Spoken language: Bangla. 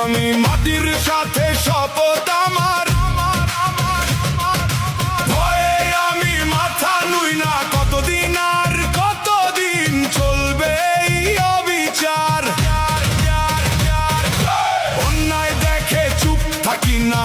আমি মাটির সাথে শপথ আমার, ভয়ে আমি মাথা নুই না। কতদিন আর কতদিন চলবে এই অবিচার? অন্যায় দেখে চুপ থাকি না।